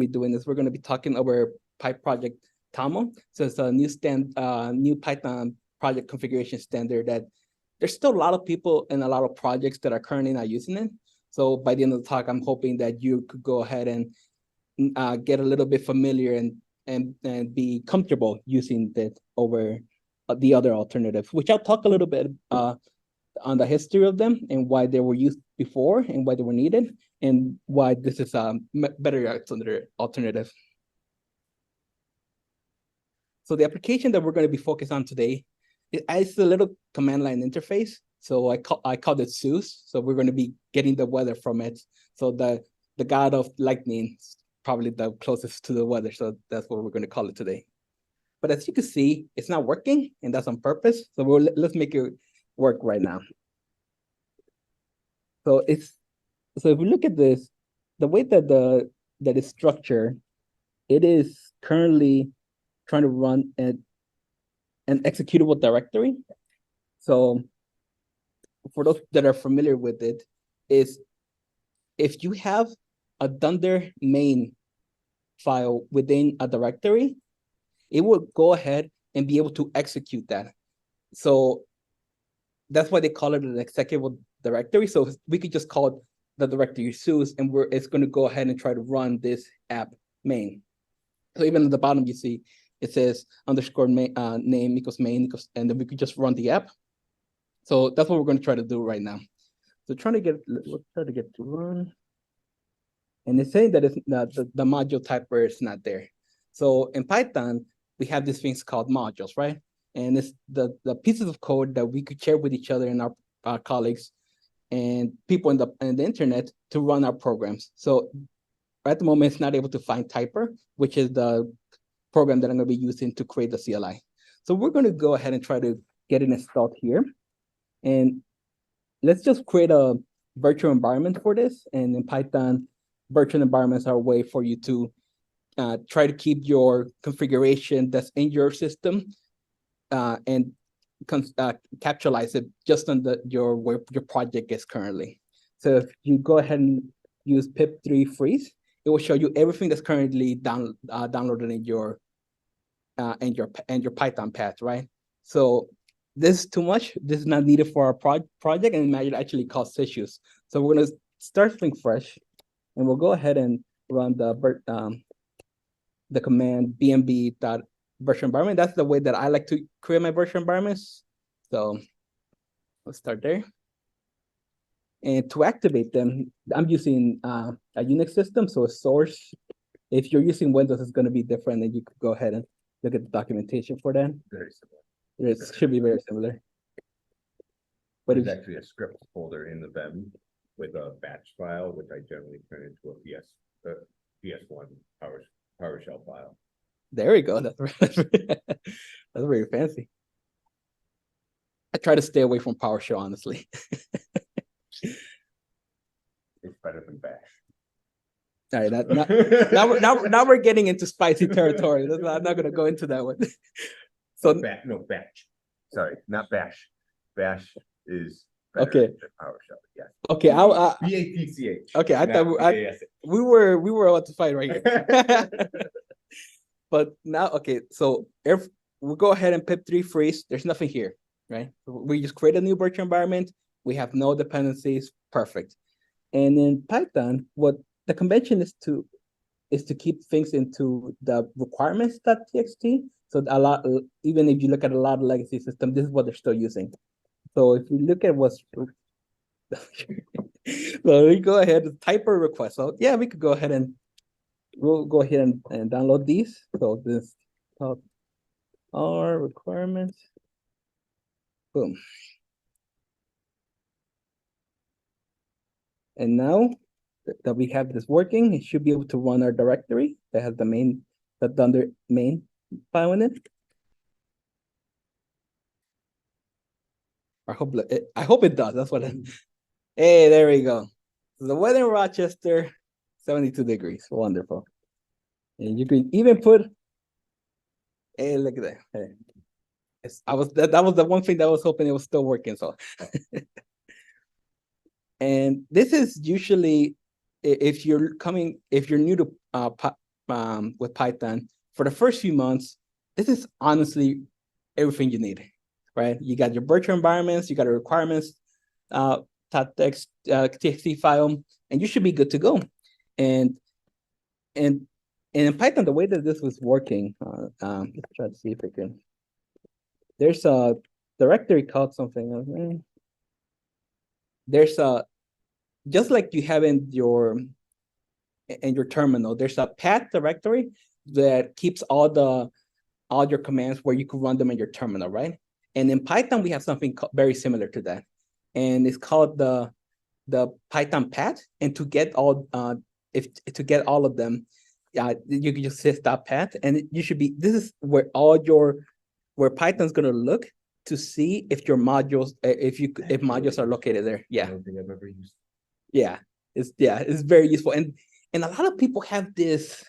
be doing is we're going to be talking over pyproject.toml. So it's a new Python project configuration standard that there's still a lot of people and a lot of projects that are currently not using it. So by the end of the talk, I'm hoping that you could go ahead and get a little bit familiar and be comfortable using it over the other alternatives, which I'll talk a little bit on the history of them and why they were used before and why they were needed and why this is a better alternative. So the application that we're going to be focused on today is a little command line interface. So I called it Zeus. So we're going to be getting the weather from it. So the god of lightning is probably the closest to the weather. So that's what we're going to call it today. But as you can see, it's not working, and that's on purpose. So let's make it work right now. So if we look at this, the way that it's structured, it is currently trying to run an executable directory. So for those that are familiar with it, is if you have a Dunder main file within a directory, it will go ahead and be able to execute that. So that's why they call it an executable directory. So we could just call it the directory Zeus, and it's going to go ahead and try to run this app main. So even at the bottom, you see it says underscore main, name equals main equals, and then we could just run the app. So that's what we're going to try to do right now. So we'll try to get to run. And it's saying that it's not, the module typer is not there. So in Python, we have these things called modules, right? And it's the pieces of code that we could share with each other and our colleagues and people in the internet to run our programs. So at the moment, it's not able to find typer, which is the program that I'm going to be using to create the CLI. So we're going to go ahead and try to get it installed here. And let's just create a virtual environment for this. And in Python, virtual environments are a way for you to try to keep your configuration that's in your system and capitalize it just on where your project is currently. So if you go ahead and use pip3 freeze, it will show you everything that's currently downloaded in your Python path, right? So this is too much. This is not needed for our project, and it might actually cause issues. So we're going to start something fresh, and we'll go ahead and run the command bmb.virtual environment. That's the way that I like to create my virtual environments. So let's start there. And to activate them, I'm using a Unix system, so a source. If you're using Windows, it's going to be different, and you could go ahead and look at the documentation for that. Very similar. It should be very similar. But there's actually a script folder in the vim with a batch file, which I generally turn into a PS1 PowerShell file. There we go. That's very fancy. I try to stay away from PowerShell, honestly. It's better than Bash. All right, now we're getting into spicy territory. I'm not going to go into that one. So Batch. Sorry, not Bash. Bash is okay. Than PowerShell. Yeah. Okay, BATCH. Okay, I thought we were about to fight right here. But now, okay, so if we'll go ahead and pip3 freeze, there's nothing here, right? We just create a new virtual environment. We have no dependencies. Perfect. And in Python, what the convention is to keep things into the requirements.txt. So even if you look at a lot of legacy systems, this is what they're still using. So if you look at what's so we go ahead and type a request. So yeah, we could go ahead and we'll go ahead and download these. So this our requirements. Boom. And now that we have this working, it should be able to run our directory that has the Dunder main file in it. I hope it does. That's what hey, there we go. So the weather in Rochester, 72 degrees. Wonderful. And you can even put, hey, look at that. Hey. That was the one thing that I was hoping it was still working. So and this is usually if you're new to with Python, for the first few months, this is honestly everything you need, right? You got your virtual environments, you got the requirements, text, txt file, and you should be good to go. And and in Python, the way that this was working, let's try to see if I can. There's a directory called something. There's a just like you have in your terminal. There's a path directory that keeps all your commands where you can run them in your terminal, right? And in Python, we have something very similar to that, and it's called the Python path. And to get all to get all of them, you can just say stop path, and you should be. This is where where Python's gonna look to see if your modules, if modules are located there. Yeah. I don't think I've ever used. Yeah, it's very useful, and a lot of people have this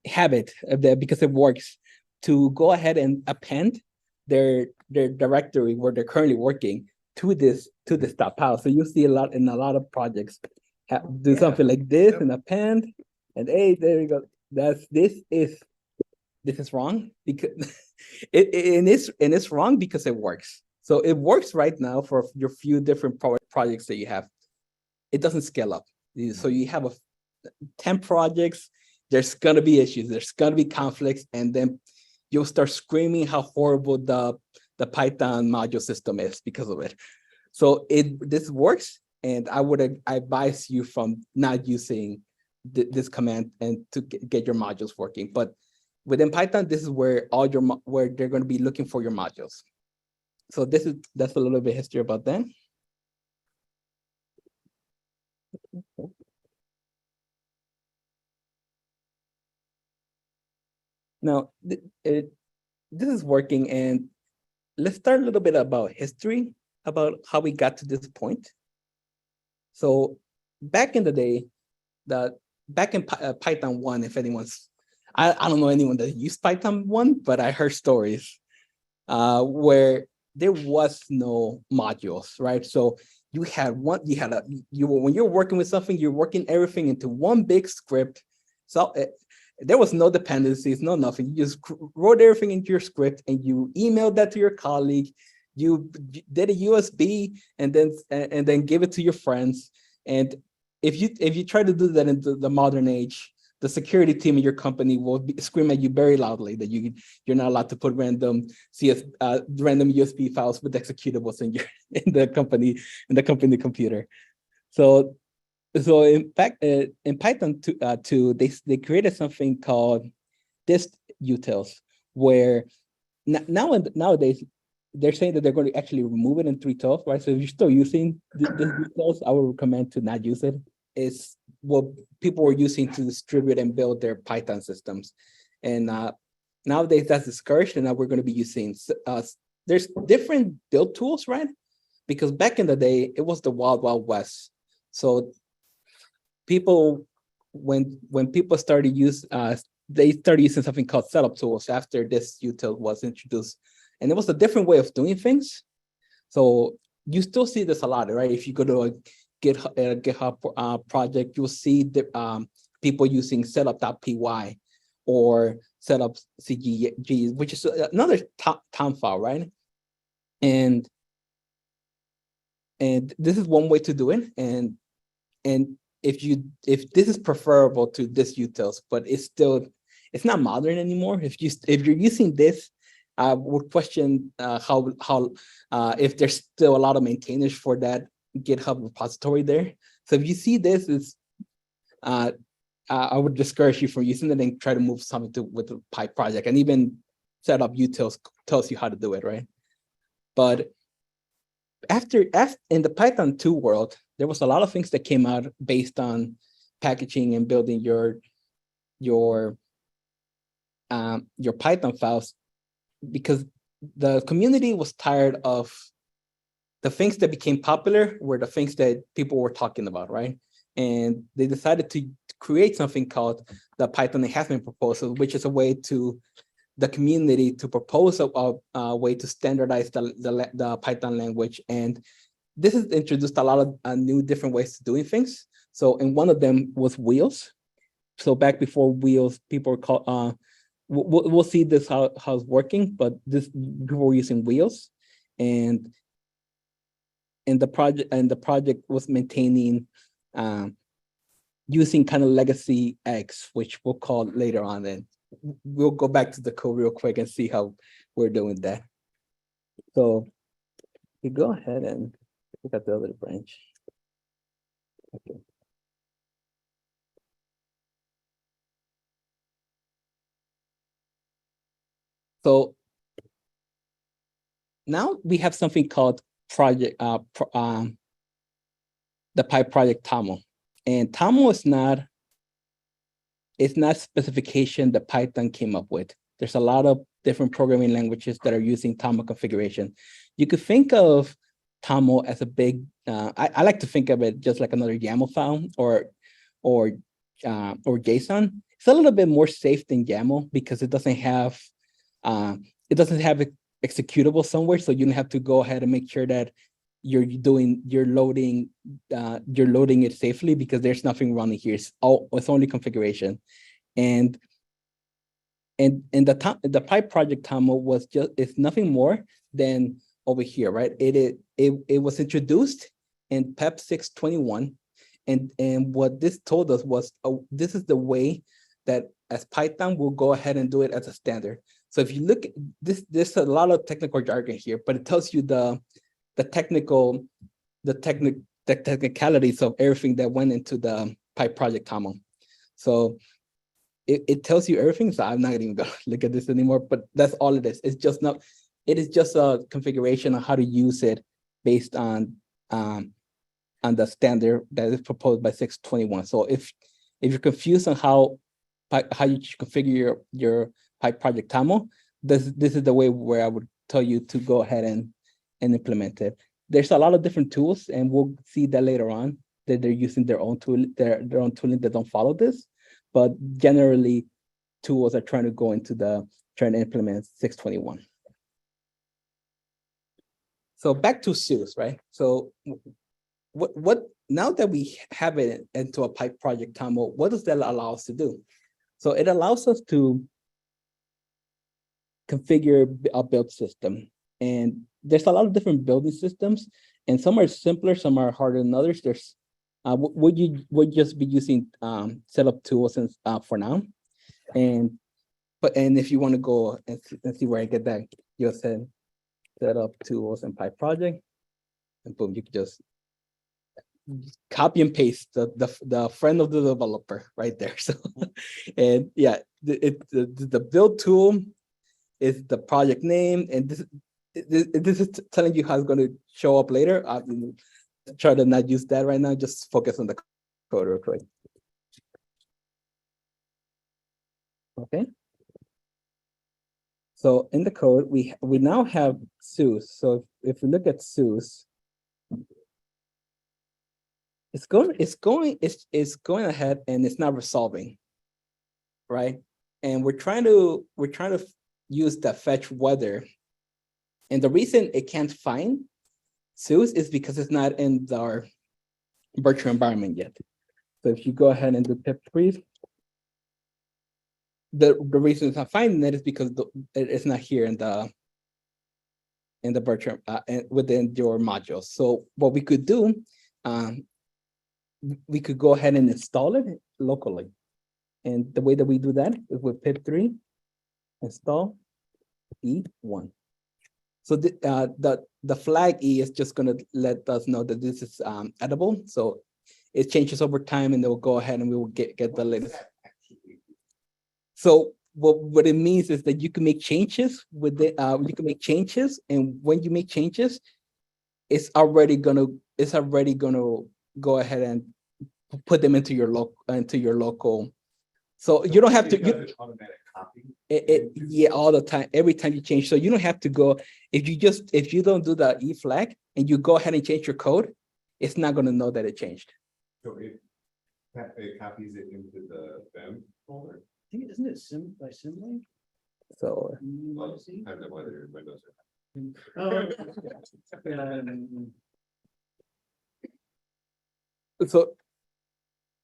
habit of that because it works to go ahead and append their directory where they're currently working to this stop pile. So you see a lot in a lot of projects do something like this and append, and hey, there you go. This is wrong because it's wrong because it works. So it works right now for your few different projects that you have. It doesn't scale up. So you have 10 projects, there's gonna be issues, there's gonna be conflicts, and then you'll start screaming how horrible the Python module system is because of it. So this works, and I would advise you from not using this command and to get your modules working. But within Python, this is where where they're going to be looking for your modules. So that's a little bit history about that. Now, this is working, and let's start a little bit about history, about how we got to this point. So back in the day, back in Python 1, if anyone's, I don't know anyone that used Python 1, but I heard stories where there was no modules, right? So when you're working with something, you're working everything into one big script. So there was no dependencies, no nothing. You just wrote everything into your script and you emailed that to your colleague. You did a USB and then give it to your friends. And if you try to do that into the modern age, the security team in your company will scream at you very loudly that you're not allowed to put random USB files with executables in the company computer. So in fact, in Python 2, they created something called dist utils, where nowadays they're saying that they're going to actually remove it in 3.12, right? So if you're still using this utils, I would recommend to not use it. It's what people were using to distribute and build their Python systems, and nowadays that's discouraged. And now we're going to be using there's different build tools, right? Because back in the day, it was the wild west. So people, when people started they started using something called setup tools after this util was introduced, and it was a different way of doing things. So you still see this a lot, right? If you go to a GitHub project, you'll see the people using setup.py or setup.cg, which is another TOM file, right? And this is one way to do it. And if this is preferable to this utils, but it's not modern anymore. If you're using this, I would question how if there's still a lot of maintainers for that GitHub repository there. So if you see this, I would discourage you from using it and try to move something with the pyproject, and even set up utils tells you how to do it, right? But after in the Python 2 world, there was a lot of things that came out based on packaging and building your Python files, because the community was tired of the things that became popular were the things that people were talking about, right? And they decided to create something called the Python enhancement proposal, which is a way to the community to propose a way to standardize the Python language. And this has introduced a lot of new different ways to doing things. So, and one of them was wheels. So back before wheels, people were called, we'll see this how it's working, but this people were using wheels, and the project was maintaining using kind of legacy X, which we'll call later on. And we'll go back to the code real quick and see how we're doing that. So you go ahead and look at the other branch. Okay. So now we have something called the pyproject.toml, and toml is not specification that Python came up with. There's a lot of different programming languages that are using toml configuration. You could think of toml as a big, I like to think of it just like another YAML file or JSON. It's a little bit more safe than YAML because it doesn't have executable somewhere, so you don't have to go ahead and make sure that you're loading it safely, because there's nothing running here. It's only configuration. And the pyproject toml it's nothing more than over here, right? It was introduced in PEP 621, and what this told us was, this is the way that as Python will go ahead and do it as a standard. So if you look at this, there's a lot of technical jargon here, but it tells you the technicalities of everything that went into the pyproject toml. So it tells you everything. So I'm not even gonna look at this anymore, but that's all it is. It's just not, it is just a configuration of how to use it based on the standard that is proposed by 621. So if you're confused on how you configure your pyproject toml, this is the way where I would tell you to go ahead and implement it. There's a lot of different tools, and we'll see that later on, that they're using their own tool, their own tooling that don't follow this. But generally, tools are trying to implement 621. So back to Zeus, right? So what now that we have it into a pyproject toml, what does that allow us to do? So it allows us to configure a build system. And there's a lot of different building systems, and some are simpler, some are harder than others. There's would just be using setup tools and for now. And if you want to go and see where I get that, you'll send setup tools and pyproject, and boom, you can just copy and paste the friend of the developer right there. So and yeah, the build tool is the project name, and this is telling you how it's going to show up later. Try to not use that right now, just focus on the code real quick. Okay. So in the code, we now have Zeus. So if we look at Zeus, it's going ahead and it's not resolving, right? And we're trying to use the fetch weather. And the reason it can't find Zeus is because it's not in our virtual environment yet. So if you go ahead and do pip freeze, the reason it's not finding it is because it's not here in the virtual within your modules. So what we could do, we could go ahead and install it locally. And the way that we do that is with pip3 install E1. So the flag E is just going to let us know that this is edible. So it changes over time, and they will go ahead and we will get the latest. So what it means is that you can make changes with it. You can make changes, and when you make changes, it's already gonna go ahead and put them into your local. So you don't have to. Automatic copy. Yeah, all the time, every time you change. So you don't have to go, if you don't do the E flag and you go ahead and change your code, it's not going to know that it changed. So it copies it into the BEM folder. I think isn't it by symboling? So Well, I don't know whether Windows so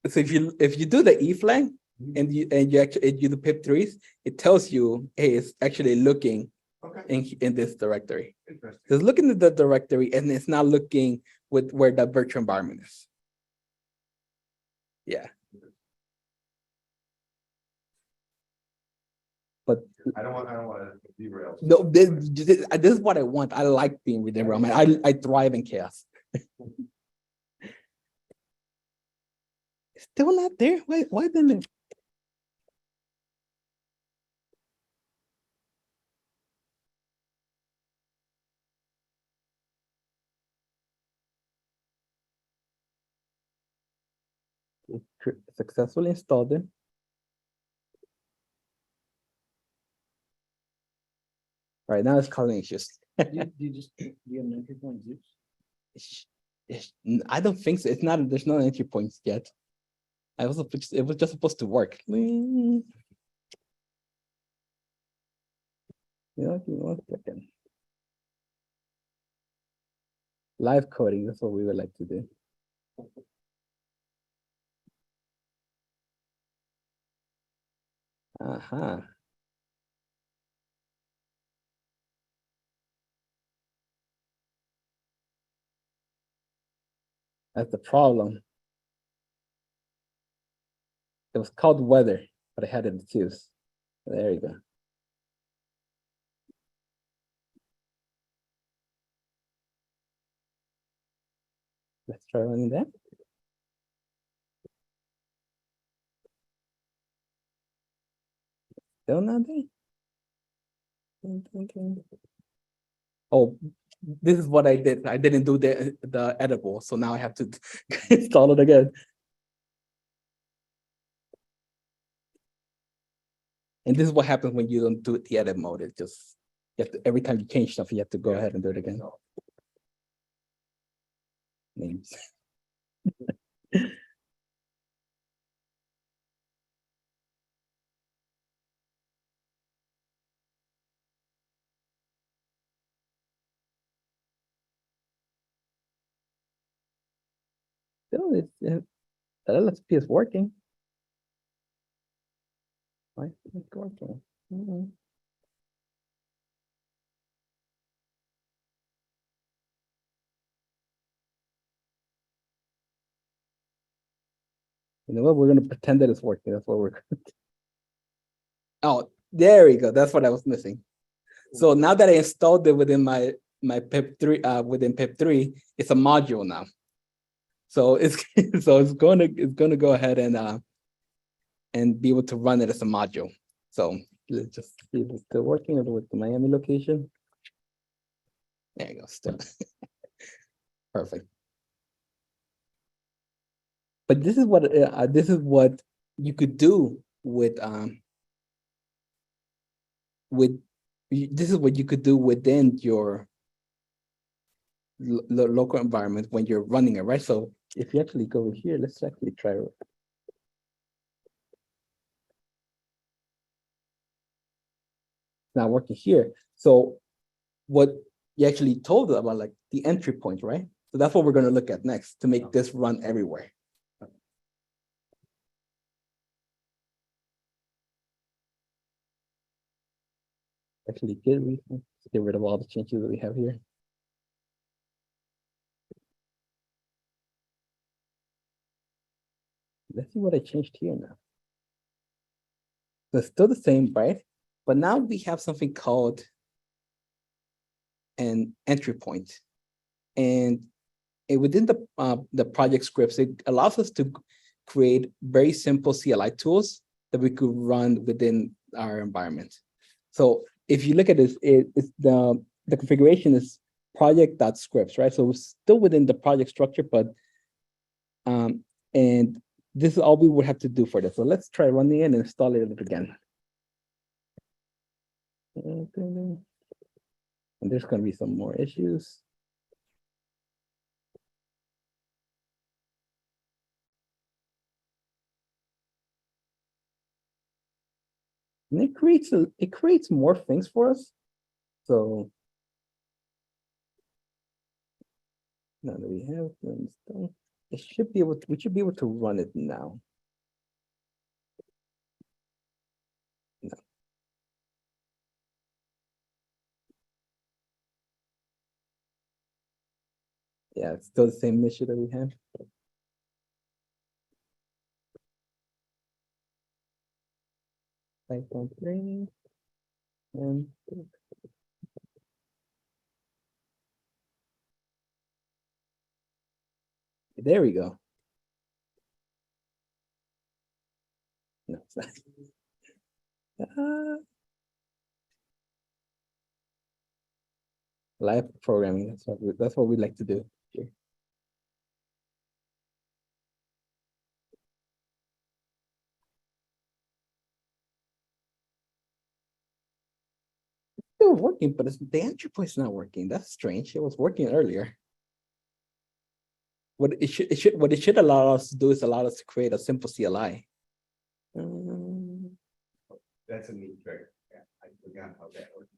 if you do the E flag, and you actually you do pip3s, it tells you, hey, it's actually looking Okay, in this directory. interesting. It's looking at the directory and it's not looking with where the virtual environment is. Yeah. But I don't want to derail. no, this is what I want. I like being with everyone. I thrive in chaos. It's still not there. Why didn't it? Successfully installed it. Right now it's causing issues. Do you just, do you have an entry point Zeus? I don't think so. It's not. There's no entry points yet. It was just supposed to work. Yeah, give me 1 second. Live coding. That's what we would like to do. Uh-huh. That's the problem. It was called weather, but I had it too. There you go. Let's try running that. Still not there. Oh, this is what I did. I didn't do the editable, so now I have to install it again. And this is what happens when you don't do the edit mode. It just you have to, every time you change stuff, you have to go ahead and do it again. Names. Still, the LSP is working. Why is it working? You know what? We're gonna pretend that it's working. That's what we're gonna do. Oh, there we go. That's what I was missing. So now that I installed it within my pip3 within pip3, it's a module now. So it's so it's gonna go ahead and be able to run it as a module. So let's just see if it's still working with the Miami location. There you go, still. Perfect. But this is what you could do with this is what you could do within your local environment when you're running it, right? So if you actually go here, let's actually try it. Not working here. So what you actually told about, like the entry point, right? So that's what we're going to look at next to make this run everywhere. Actually, get rid of all the changes that we have here. Let's see what I changed here now. So it's still the same, right? But now we have something called an entry point. And within the project scripts, it allows us to create very simple CLI tools that we could run within our environment. So if you look at this, it's the configuration is project.scripts, right? So it's still within the project structure, but and this is all we would have to do for this. So let's try running it and install it again. And there's going to be some more issues. And it creates more things for us. So now that we have them, we should be able to run it now. Yeah, it's still the same issue that we had. Python 3 and there we go. No, it's not. Live programming. That's what we like to do here. Still working, but the entry point is not working. That's strange. It was working earlier. What it should allow us to do is allow us to create a simple CLI. That's a neat trick. Yeah, I forgot how that works.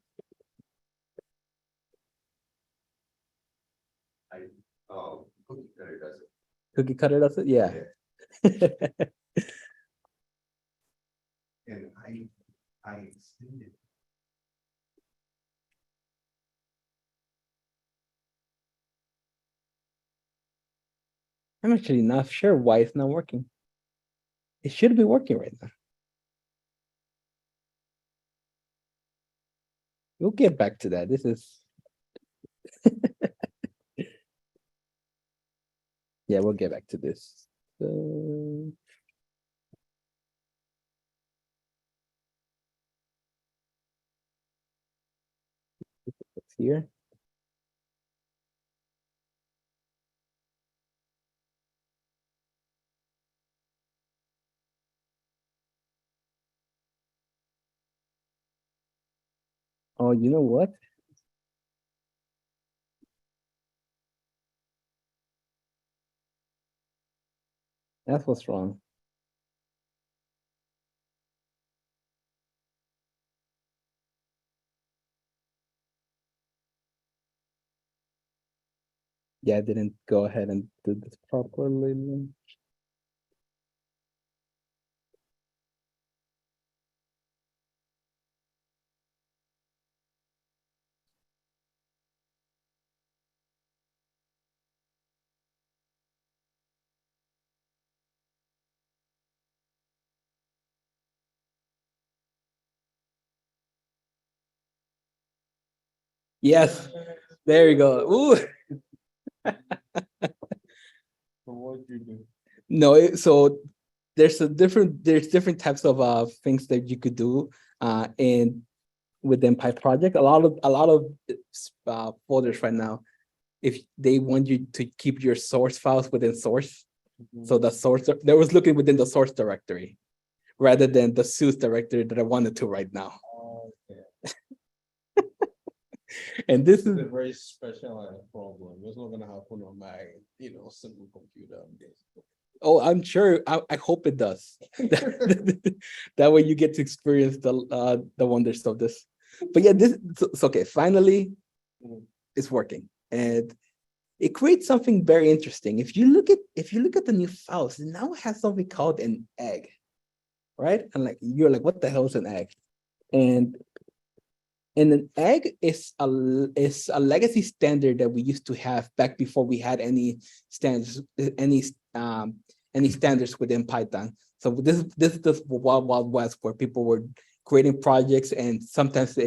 Cookie cutter does it. Cookie cutter does it? Yeah. And I extended. I'm actually not sure why it's not working. It should be working right now. We'll get back to that. This is yeah, we'll get back to this. So... here. Oh, you know what? That's what's wrong. Yeah, I didn't go ahead and do this properly. Yes, there you go. Ooh. No, so there's different types of things that you could do and within PyProject. A lot of folders right now, if they want you to keep your source files within source, so the source they was looking within the source directory rather than the source directory that I wanted to right now. And this is a very special problem. It's not gonna happen on my, simple computer. oh, I'm sure. I hope it does. That way you get to experience the wonders of this. But yeah, this it's okay. Finally, it's working, and it creates something very interesting. If you look at the new files, it now has something called an egg, right? And like you're like, what the hell is an egg? And an egg is a legacy standard that we used to have back before we had any standards, any standards within Python. So this is the wild west where people were creating projects, and sometimes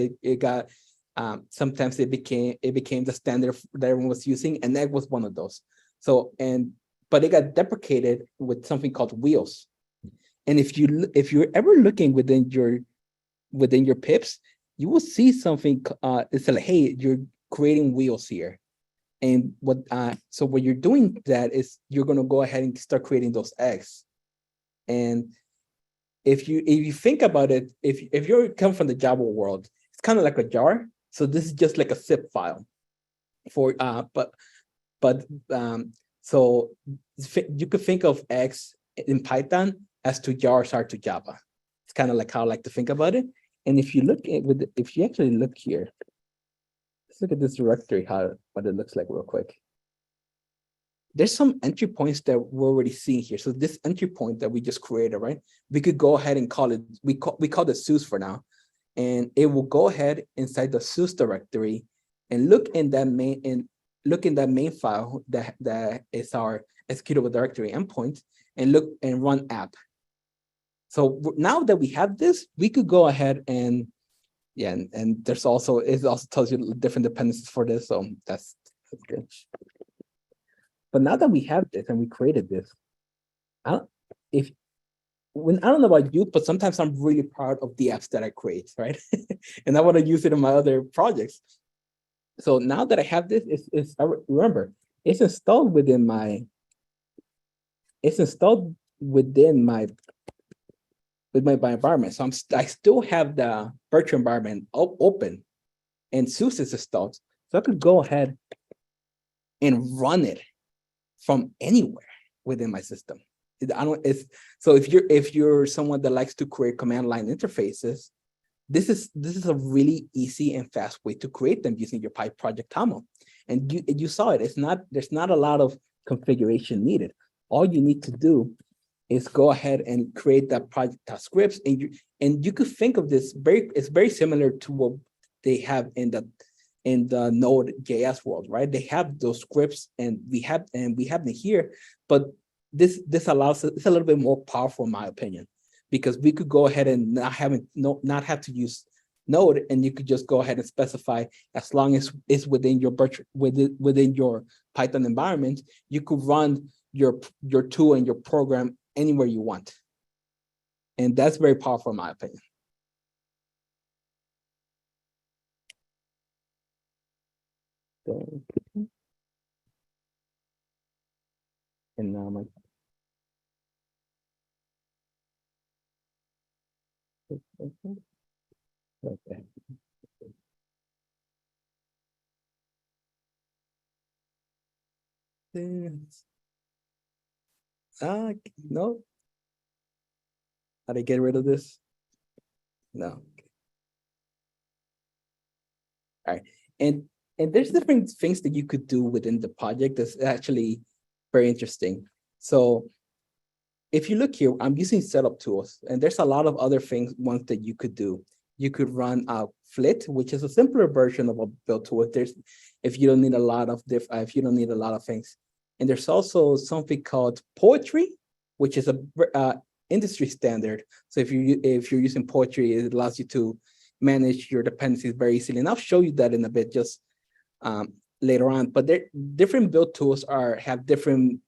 sometimes it became the standard that everyone was using, and egg was one of those. So but it got deprecated with something called wheels. And if you're ever looking within your pips, you will see something. It's like, hey, you're creating wheels here, and so what you're doing that is you're gonna go ahead and start creating those eggs. And if you think about it, if you come from the Java world, it's kind of like a jar. So this is just like a zip file for so you could think of eggs in Python as to jars are to Java. It's kind of like how I like to think about it. And if you actually look here, let's look at this directory, what it looks like real quick. There's some entry points that we're already seeing here. So this entry point that we just created, right? We could go ahead and call it, we call it SUS for now. And it will go ahead inside the SUS directory and look in that main, look in the main file that is our executable directory endpoint and look and run app. So now that we have this, we could go ahead and yeah, and there's also, it also tells you different dependencies for this. So that's good. But now that we have this and we created this, I don't, if when I don't know about you, but sometimes I'm really proud of the apps that I create, right? And I want to use it in my other projects. So now that I have this, remember, it's installed within my, it's installed within my environment. So I still have the virtual environment open and SUSE is installed. So I could go ahead and run it from anywhere within my system. So if you're someone that likes to create command line interfaces, this is a really easy and fast way to create them using your pyproject.toml. And you saw it. There's not a lot of configuration needed. All you need to do is go ahead and create that project scripts, and you could think of this it's very similar to what they have in the Node.js world, right? They have those scripts, and we have them here, but this allows it's a little bit more powerful, in my opinion, because we could go ahead and not have to use Node, and you could just go ahead and specify, as long as it's within your within your Python environment, you could run your tool and your program anywhere you want. And that's very powerful, in my opinion. And now my okay. No. How do I get rid of this? No. All right. And there's different things that you could do within the project that's actually very interesting. So if you look here, I'm using setup tools, and there's a lot of other ones that you could do. You could run a Flit, which is a simpler version of a build tool. If you don't need a lot of things. And there's also something called Poetry, which is a industry standard. So if you're using Poetry, it allows you to manage your dependencies very easily. And I'll show you that in a bit, just later on. But different build tools have different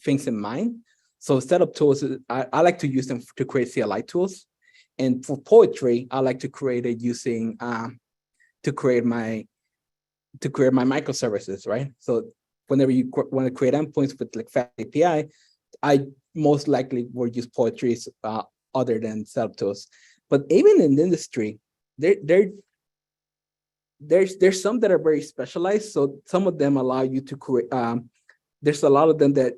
things in mind. So setup tools, I like to use them to create CLI tools. And for Poetry, I like to create it using to create my microservices, right? So whenever you want to create endpoints with like Fast API, I most likely will use Poetry other than setup tools. But even in the industry, there's some that are very specialized. So some of them allow you to create. There's a lot of them that,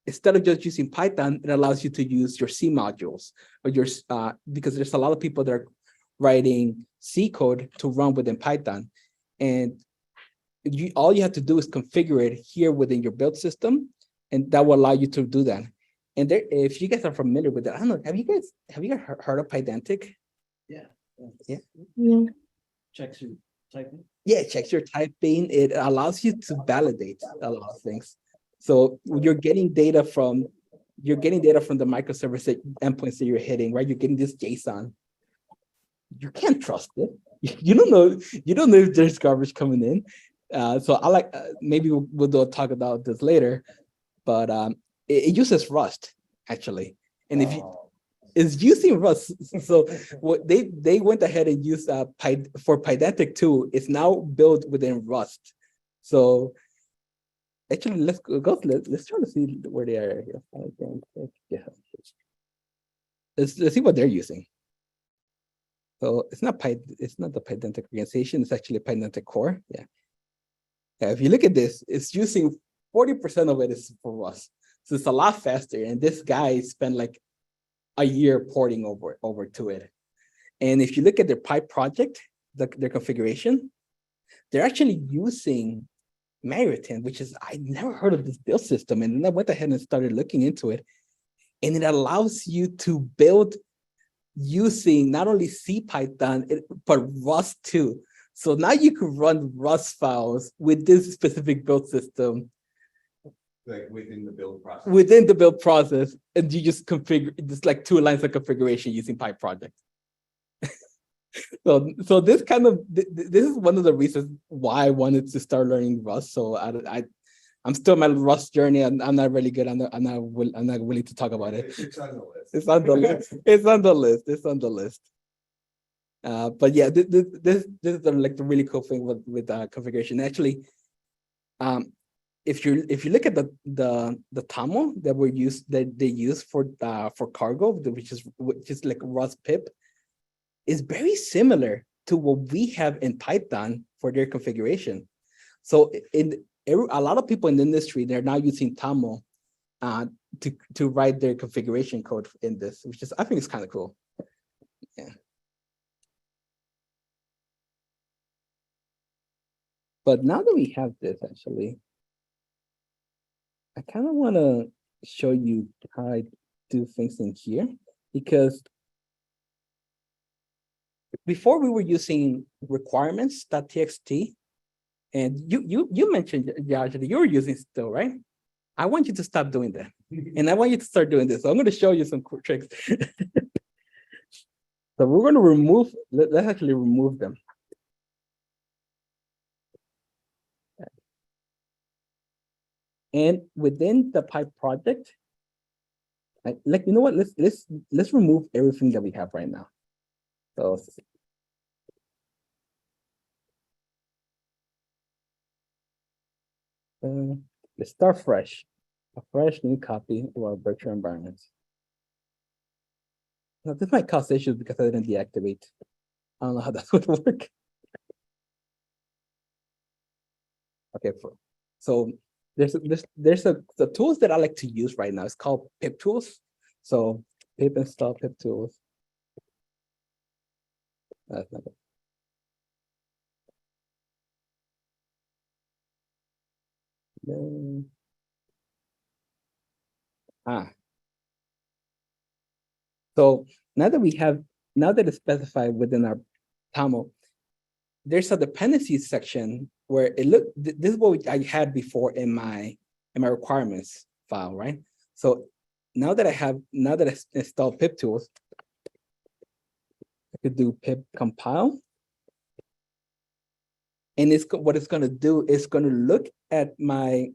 instead of just using Python, it allows you to use your C modules or because there's a lot of people that are writing C code to run within Python. And all you have to do is configure it here within your build system, and that will allow you to do that. And if you guys are familiar with that, I don't know, have you guys heard of Pydantic? Yeah. Yeah. Checks your typing. Yeah, it checks your typing. It allows you to validate a lot of things. So you're getting data from the microservice endpoints that you're hitting, right? You're getting this JSON. You can't trust it. You don't know if there's garbage coming in. So I like, maybe we'll talk about this later, but it uses Rust actually. And if it's using Rust, so what they went ahead and used for Pydantic 2, it's now built within Rust. So actually, let's try to see where they are here. Let's see what they're using. So it's not the Pydantic organization, it's actually Pydantic core. Yeah. If you look at this, it's using 40% of it is for Rust. So it's a lot faster. And this guy spent like a year porting over to it. And if you look at their Py project, their configuration, they're actually using Maritin, which is, I never heard of this build system. And then I went ahead and started looking into it. And it allows you to build using not only C Python, but Rust too. So now you could run Rust files with this specific build system Like within the build process. within the build process, and you just configure just like 2 lines of configuration using pyproject. So this kind of this is one of the reasons why I wanted to start learning Rust. So I'm still on my Rust journey, and I'm not really good. I'm not willing to talk about it. It's on the list. It's on the list. It's on the list. It's on the list. But yeah, this is like the really cool thing with configuration. Actually, if you look at the TOML that they use for cargo, which is like Rust pip, is very similar to what we have in Python for their configuration. So a lot of people in the industry, they're now using TOML to write their configuration code in this, which is, I think, is kind of cool. Yeah. But now that we have this, actually, I kind of want to show you how I do things in here, because before we were using requirements.txt, and you mentioned, Josh, that you were using still, right? I want you to stop doing that, and I want you to start doing this. So I'm going to show you some cool tricks. So we're going to remove. Let's actually remove them. And within the pipe project, like, you know what? Let's remove everything that we have right now. So let's start fresh, a fresh new copy of our virtual environments. Now this might cause issues because I didn't deactivate. I don't know how that would work. Okay, so there's the tools that I like to use right now. It's called pip tools. So pip install pip tools. That's not good. Then, so now that it's specified within our TOML, there's a dependencies section where this is what I had before in my requirements file, right? So now that I installed pip tools, I could do pip compile. And what it's going to do is going to look at my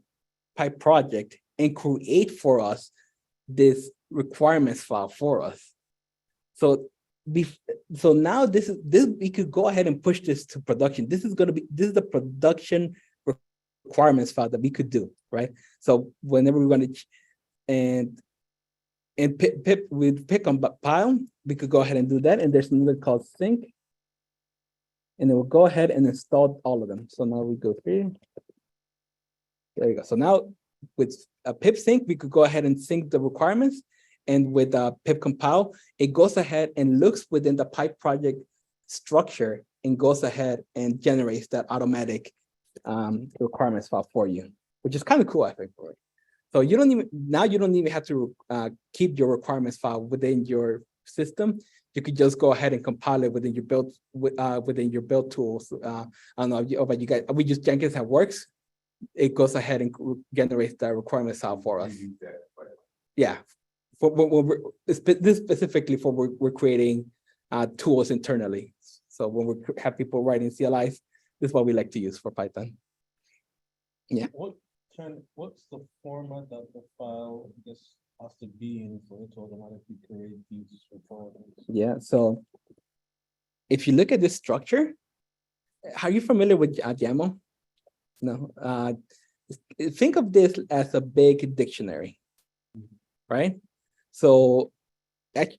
pipe project and create for us this requirements file for us. So now this we could go ahead and push this to production. This is the production requirements file that we could do, right? So whenever we want to and pip with pick on compile, we could go ahead and do that. And there's another called sync. And it will go ahead and install all of them. So now we go through. There you go. So now with a pip sync, we could go ahead and sync the requirements. And with pip compile, it goes ahead and looks within the pipe project structure and goes ahead and generates that automatic requirements file for you, which is kind of cool, I think. So you don't even have to keep your requirements file within your system. You could just go ahead and compile it within your build tools. I don't know about you guys. We use Jenkins that works. It goes ahead and generates the requirements file for us. Yeah, this specifically for we're creating tools internally. So when we have people writing CLIs, this is what we like to use for Python. Yeah. What's the format that the file has to be in for it to automatically create these requirements? Yeah. So if you look at this structure, are you familiar with YAML? No. Think of this as a big dictionary, right? So if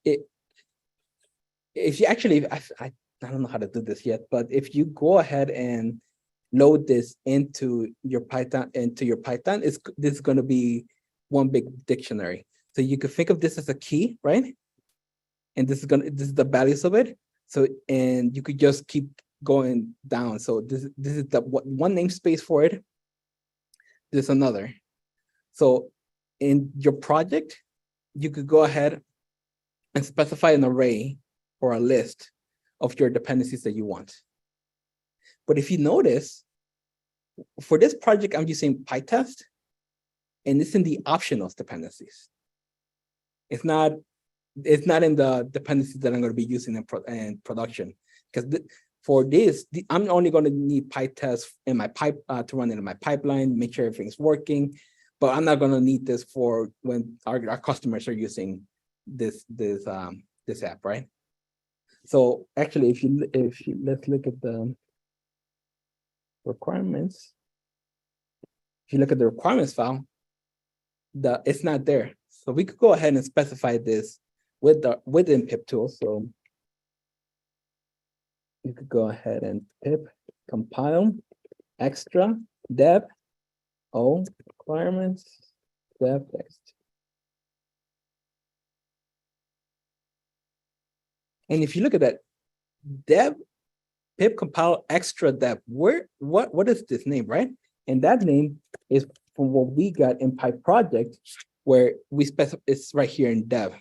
you actually, I don't know how to do this yet, but if you go ahead and load this into your Python, this is going to be one big dictionary. So you could think of this as a key, right? And this is the values of it. So, and you could just keep going down. So this is the one namespace for it. There's another. So in your project, you could go ahead and specify an array or a list of your dependencies that you want. But if you notice, for this project, I'm using PyTest, and it's in the optionals dependencies. It's not in the dependencies that I'm going to be using in production, because for this, I'm only going to need PyTest in my pipe to run it in my pipeline, make sure everything's working. But I'm not going to need this for when our customers are using this app, right? So actually, if you let's look at the requirements. If you look at the requirements file, it's not there. So we could go ahead and specify this within pip tool. So you could go ahead and pip compile extra dev requirements dev text. And if you look at that dev pip compile extra dev, what is this name, right? And that name is from what we got in pyproject, where we specify it's right here in dev.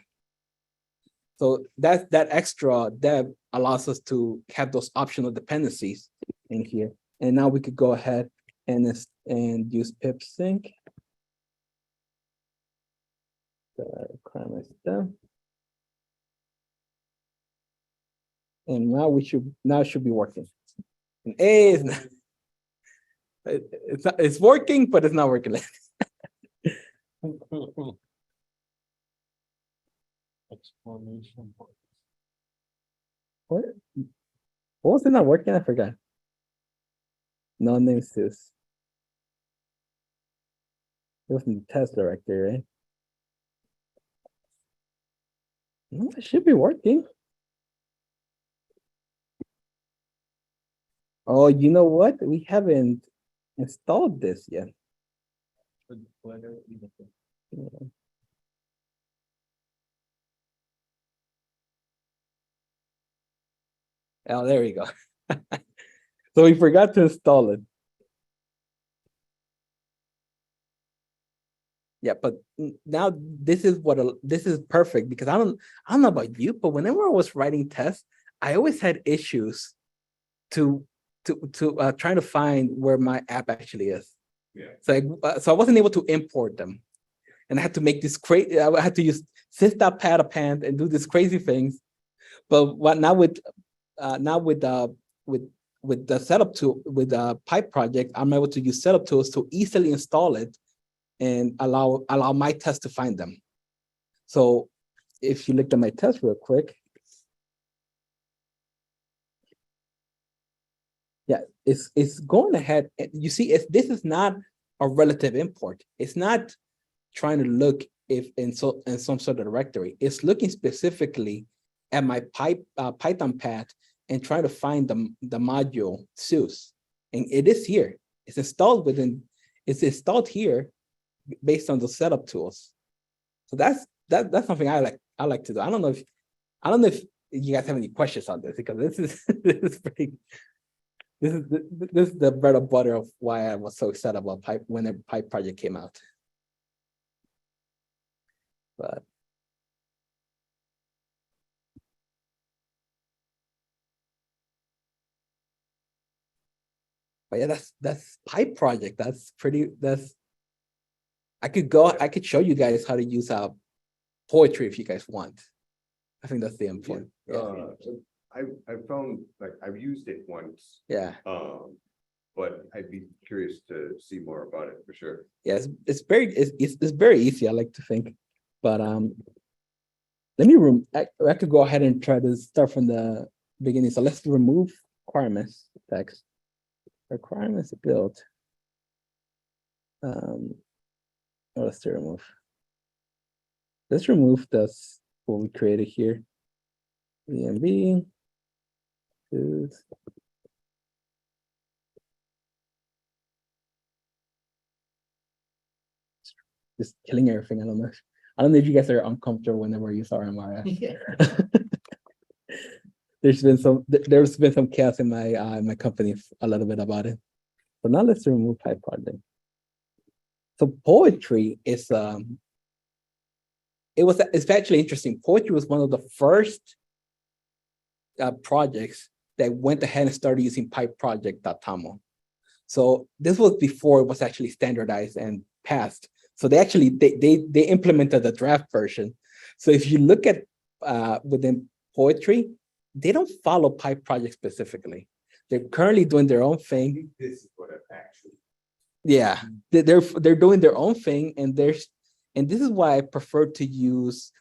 So that extra dev allows us to have those optional dependencies in here. And now we could go ahead and use pip sync. The requirements dev. And now it should be working. And it's not, it's working, but it's not working. Explanation. What was it not working? I forgot. No name sys. It was in the test directory, right? No, it should be working. Oh, you know what? We haven't installed this yet. Yeah. Oh, there we go. So we forgot to install it. Yeah, but now this is perfect, because I don't know about you, but whenever I was writing tests, I always had issues to trying to find where my app actually is. Yeah. So I wasn't able to import them, and I had to make this crazy. I had to use sys.patappend and do these crazy things. But what now with the setup tool with pyproject, I'm able to use setup tools to easily install it and allow my test to find them. So if you look at my test real quick, yeah, it's going ahead. You see, this is not a relative import. It's not trying to look if in some sort of directory. It's looking specifically at my Python path and trying to find the module SUS, and it is here. It's installed here based on the setup tools. So that's something I like to do. I don't know if you guys have any questions on this, because this is the bread and butter of why I was so excited about when the pyproject came out. But yeah, that's pyproject. I could show you guys how to use poetry if you guys want. I think that's the important. Yeah. I found, like, I've used it once, Yeah. but I'd be curious to see more about it for sure. Yeah, it's very easy, I like to think. But let me I could go ahead and try to start from the beginning. So let's remove requirements text. Requirements build. Let's remove. Let's remove this what we created here. VMB. Just killing everything. I don't know if you guys are uncomfortable whenever you saw MRF. Yeah. There's been some chaos in my company a little bit about it. But now let's remove pyproject. So poetry is it's actually interesting. Poetry was one of the first projects that went ahead and started using pyproject.toml. So this was before it was actually standardized and passed. So they actually they implemented the draft version. So if you look at within Poetry, they don't follow PyProject specifically. They're currently doing their own thing. This is what I've actually. Yeah, they're doing their own thing, and this is why I prefer to use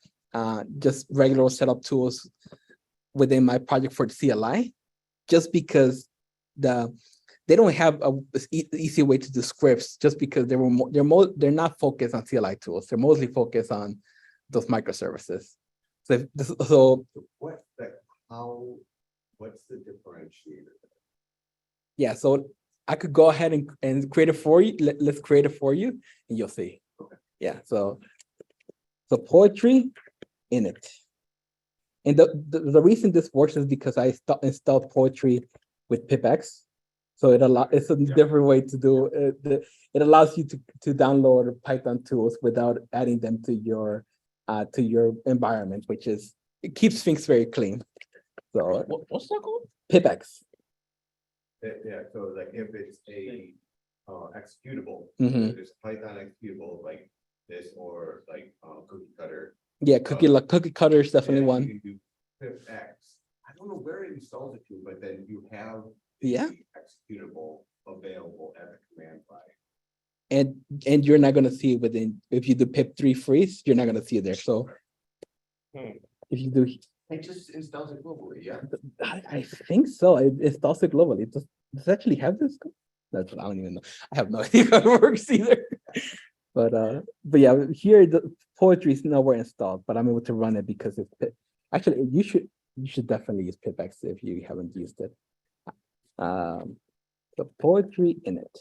just regular setup tools within my project for the CLI, just because they don't have a easy way to do scripts, just because they're not focused on CLI tools. They're mostly focused on those microservices. So What's the differentiator? yeah, so I could go ahead and create it for you. Let's create it for you, and you'll see. Okay. Yeah, so Poetry init. And the reason this works is because I installed Poetry with pipx. So it's a different way to do it. It allows you to download Python tools without adding them to your environment, it keeps things very clean. So What's that called? pipx. Yeah, so like if it's a executable, Mhm. there's Python executable like this or like cookie cutter. Yeah, cookie cutter is definitely Yeah, one. you can do pipx. I don't know where it installs it to, but then you have the Yeah. executable available at the command line. And you're not gonna see it if you do pip3 freeze, you're not gonna see it there. So if you do, It just installs it globally, yeah. I think so. It installs it globally. Does it actually have this? That's what I don't even know. I have no idea how it works either. But yeah, here the Poetry is nowhere installed, but I'm able to run it because it's actually you should definitely use pipx if you haven't used it. The Poetry init.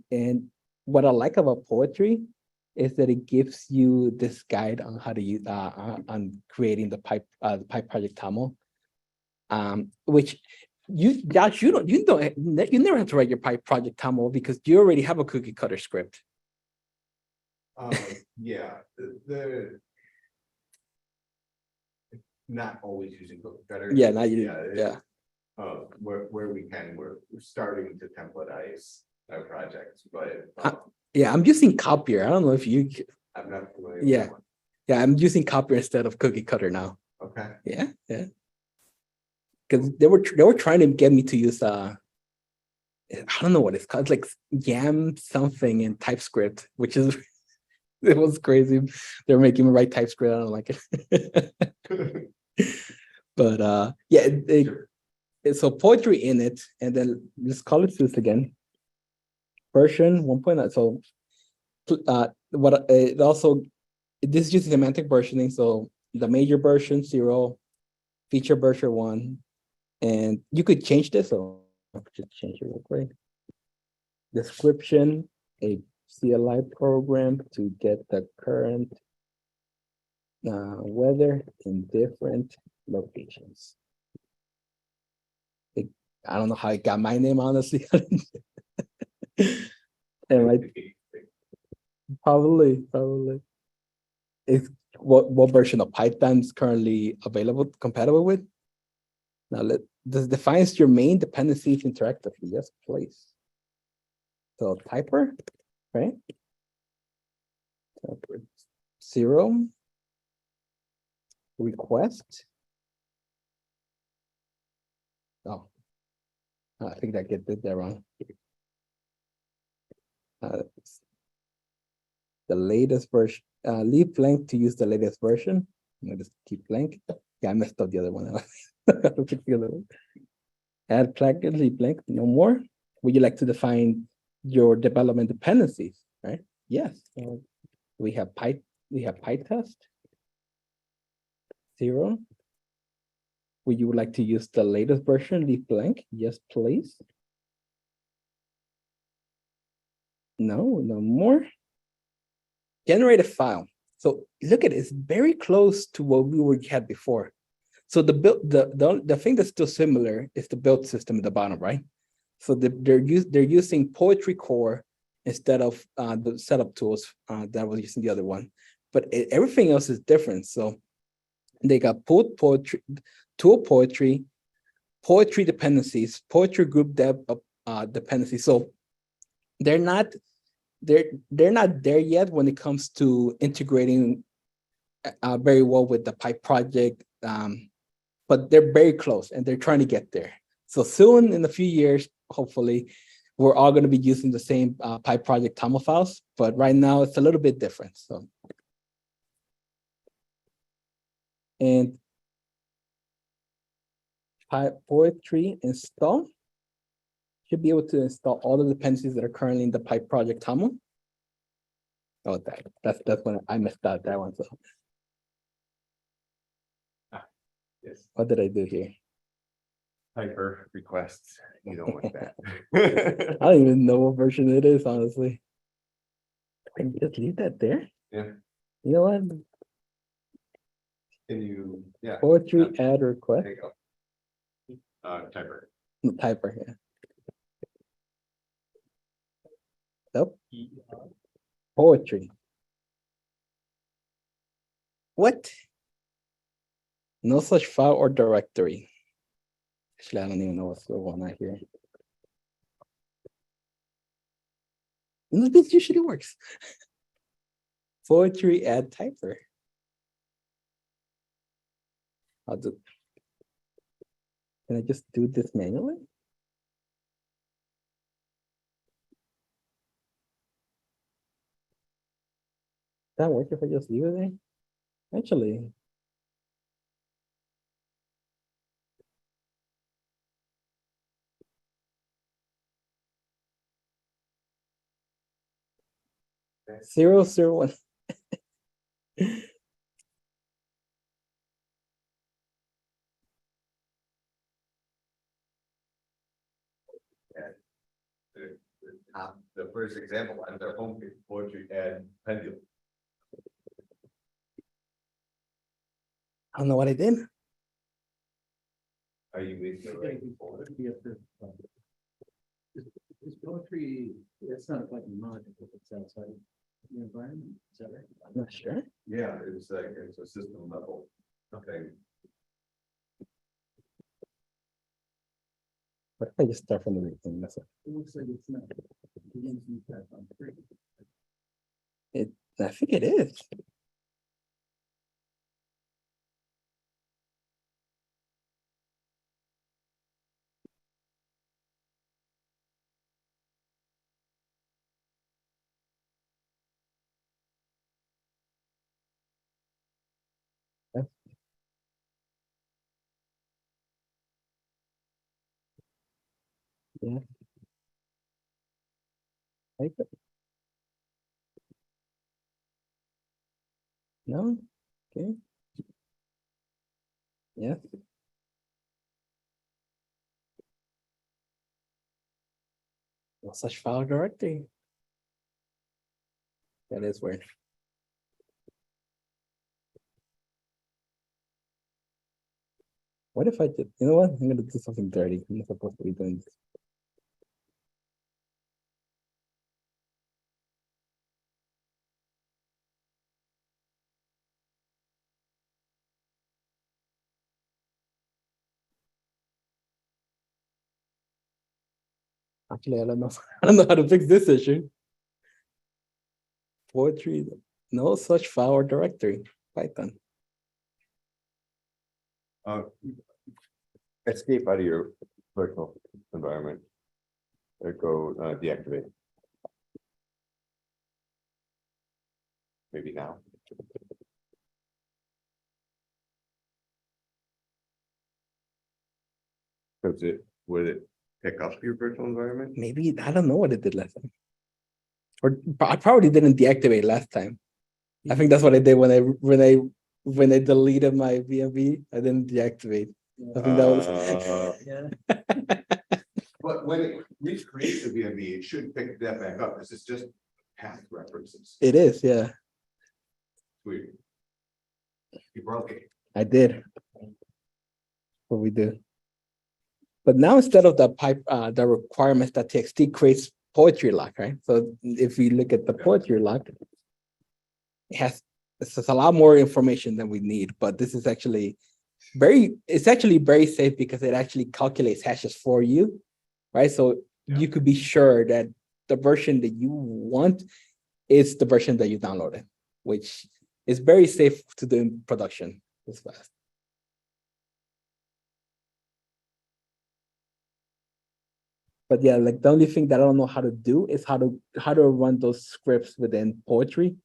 And what I like about Poetry is that it gives you this guide on how to use on creating the PyProject TOML, which Josh, you never have to write your PyProject TOML because you already have a cookie cutter script. Yeah, the not always using cookie cutter. Yeah, now you yeah. Where we can, we're starting to templatize our projects, but yeah, I'm using Copier. I don't know if you. I'm not familiar. Yeah, with one. yeah, I'm using Copier instead of cookie cutter now. Okay. Yeah, yeah. Because they were trying to get me to use I don't know what it's called, like YAM something in TypeScript, which is it was crazy. They're making me write TypeScript. I don't like it. But yeah, so Poetry init, and then let's call it this again. Version 1.9. So what it also this uses semantic versioning. So the major version 0, feature version 1, and you could change this. So I'll just change it real quick. Description, a CLI program to get the current weather in different locations. I don't know how it got my name, honestly. And probably. It's what version of Python is currently available, compatible with? Now this defines your main dependencies interactively. Yes, please. So typer, right? Typer 0 request. Oh, I think I did that wrong. The latest version, leave blank to use the latest version. I'm gonna just keep blank. Yeah, I messed up the other one. Add package, leave blank, no more. Would you like to define your development dependencies, right? Yes. So we have PyTest 0. Would you like to use the latest version, leave blank? Yes, please. No more. Generate a file. So look at it, it's very close to what we had before. So the thing that's still similar is the build system at the bottom, right? So they're using Poetry Core instead of the setup tools that was using the other one. But everything else is different. So they got Poetry. tool poetry, poetry dependencies, poetry group dependencies. So they're not there yet when it comes to integrating very well with the Pipe project, but they're very close and they're trying to get there. So soon, in a few years, hopefully, we're all going to be using the same Pipe project TOML files, but right now it's a little bit different. So, and Pipe poetry install should be able to install all the dependencies that are currently in the Pipe project TOML. Oh, that's when I messed up that one. So Yes, what did I do here? hyper requests, you don't want that. I don't even know what version it is, honestly. Can you just leave that there? Yeah. You know what? Can you, yeah. Poetry add request. There you go. Typer. Typer, yeah. Nope. Poetry. What? No such file or directory. Actually, I don't even know what's going on here. This usually works. Poetry add typer. I'll do. Can I just do this manually? That work if I just leave it there? Actually. Zero, zero, one. The first example on their homepage, poetry and pendulum. I don't know what I did. Are you in the right folder? Is poetry, it's not like a mod, it's outside the environment, is that right? I'm not sure. Yeah, it's like, it's a system level. Okay. What if I just start from the beginning? That's it. It looks like it's not. It begins with that on three. I think it is. Yeah. Type it. No? Okay. Yeah. No such file directory. That is weird. What if I did, you know what? I'm gonna do something dirty. I'm not supposed to be doing this. Actually, I don't know. I don't know how to fix this issue. Poetry, no such file or directory. Python. Escape out of your virtual environment. Or go deactivate. Maybe now. Would it pick up your virtual environment? Maybe I don't know what it did last time. Or I probably didn't deactivate last time. I think that's what I did when I deleted my VMV. I didn't deactivate. I think that was. Yeah. But when it recreates the VMV, it should pick that back up, because it's just path references. It is, yeah. Weird. You broke it. I did. What we do. But now instead of the the requirements.txt creates poetry lock, right? So if we look at the poetry lock, it has it's a lot more information than we need, but this is actually it's actually very safe because it actually calculates hashes for you, right? So you could be sure that the version that you want is the version that you downloaded, which is very safe to do in production this fast. But yeah, like the only thing that I don't know how to do is how to run those scripts within Poetry.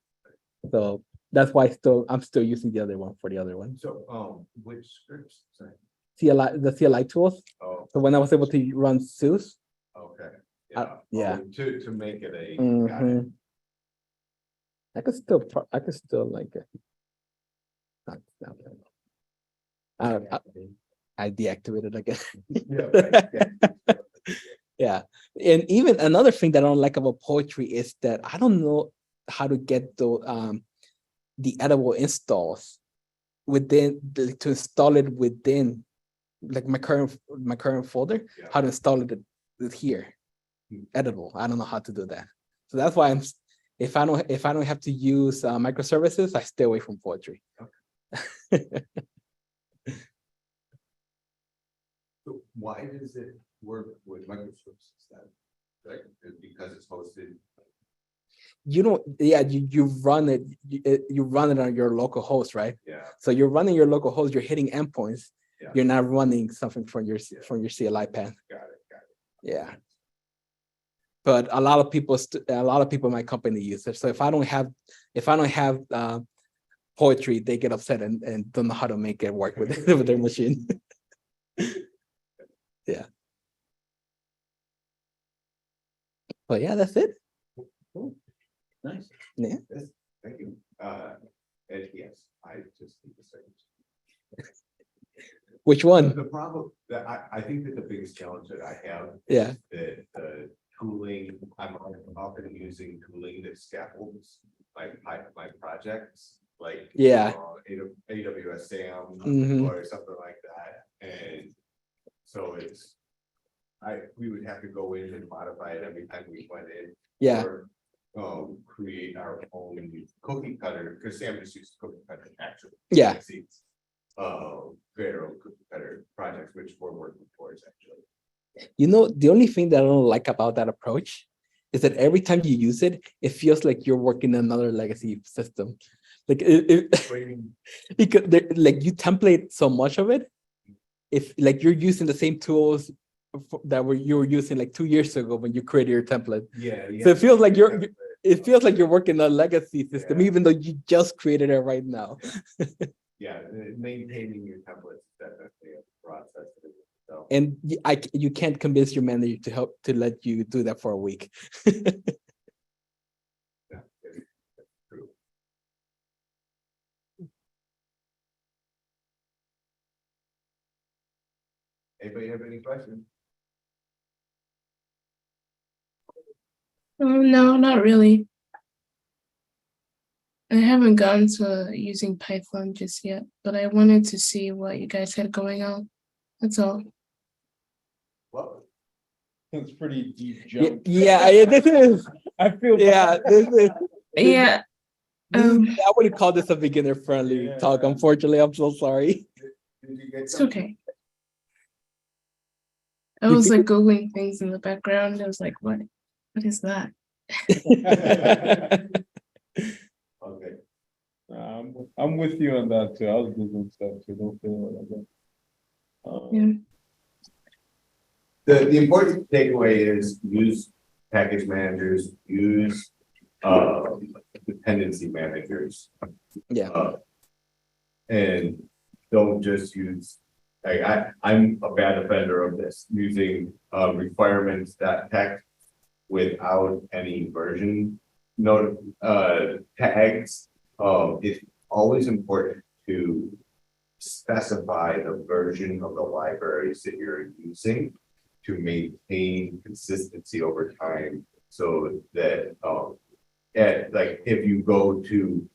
So that's why I'm still using the other one for the other one. So, which scripts? Sorry. The CLI tools. Oh, So when I was able to run Zeus, okay. yeah. Oh, to make it a. Got it. Mhm. I could still like it. I deactivated again. Yeah, Yeah. And even another thing that I don't like about Poetry is that I don't know how to get the edible installs to install it within like my current folder, Yeah. how to install it here. Editable. I don't know how to do that. So that's why if I don't have to use microservices, I stay away from Poetry. Okay. So why does it work with microservices then? Like, because it's hosted. You run it, you run it on your local host, right? Yeah. So you're running your local host, you're hitting endpoints. Yeah. You're not running something from your CLI path. Got it. Yeah. But a lot of people in my company use it. So if I don't have Poetry, they get upset and don't know how to make it work with their machine. Yeah. But yeah, that's it. Cool. Nice. Yeah. Yes, thank you. And yes, I just need to say. Which one? The problem that I think that the biggest challenge that I have. Yeah. Is the tooling, I'm often using tooling that scaffolds my projects, like. Yeah. AWS SAM Mhm. or something like that, and so we would have to go in and modify it every time we went in. Yeah. Or, create our own cookie cutter, because Sam just used cookie cutter actually. Yeah. Create our own cookie cutter projects, which we're working towards actually. The only thing that I don't like about that approach is that every time you use it, it feels like you're working in another legacy system. Like because like you template so much of it. If like you're using the same tools you were using like 2 years ago when you created your template. Yeah. So it feels like you're working a legacy system, even though you just created it right now. Yeah, maintaining your templates is definitely a process. So. And you can't convince your manager to let you do that for a week. Yeah, it's true. Anybody have any questions? No, not really. I haven't gotten to using Python just yet, but I wanted to see what you guys had going on. That's all. Well, It's pretty deep jump. Yeah, this is. I feel Yeah, bad. this is. Yeah. I wouldn't call this a beginner friendly talk. Yeah. Unfortunately, I'm so sorry. did you get It's something? okay. I was like Googling things in the background. I was like, what is that? Okay. I'm with you on that too. I was Googling stuff too. Don't feel like that. Yeah. The important takeaway is use package managers, use dependency managers. Yeah. And don't just use, like I'm a bad offender of this, using requirements.txt without any version tags. It's always important to specify the version of the libraries that you're using to maintain consistency over time, so that like if you go to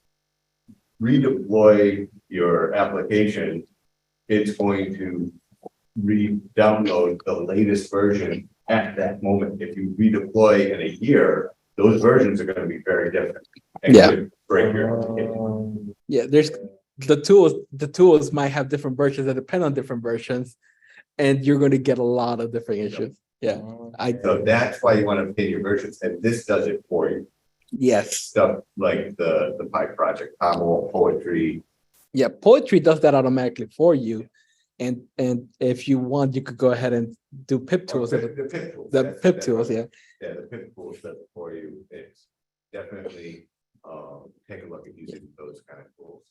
redeploy your application, it's going to re-download the latest version at that moment. If you redeploy in a year, those versions are going to be very different and could break your application. Yeah, the tools might have different versions that depend on different versions, and you're going to get a lot of different issues. Yeah, I So that's why you want to pay your versions, and this does it for you. yes, Stuff like the pyproject.toml, poetry. yeah. Poetry does that automatically for you, and if you want, you could go ahead and do pip tools. The pip tools. The pip That's tools, right. yeah. Yeah, the pip tools does it for you. It's definitely, take a look at using those kind of tools.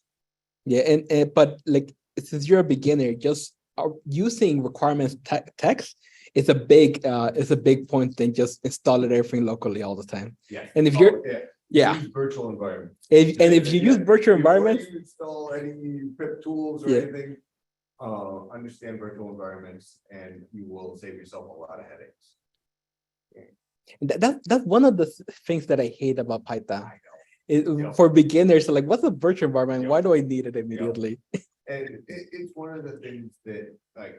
Yeah, and but like since you're a beginner, just using requirements text is a big point than just installing everything locally all the time. Yeah. And if you're yeah, Use virtual environment. if you use virtual environments, Before you install any pip tools or Yeah. anything, understand virtual environments and you will save yourself a lot of headaches. that's one of the things that I hate about Python. Yeah. For beginners, like what's a virtual environment? Yeah. Why do I need it immediately? And it's one of the things that like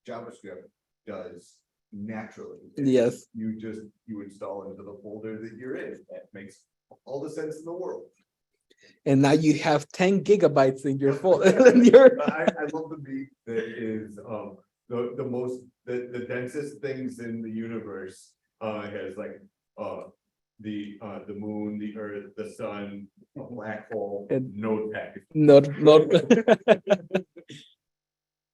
JavaScript does naturally. Yes. You install into the folder that you're in. That makes all the sense in the world. And now you have 10 gigabytes in your phone. I love the beat that is the most the densest things in the universe has like the moon, the earth, the sun, a black hole, And- node package. not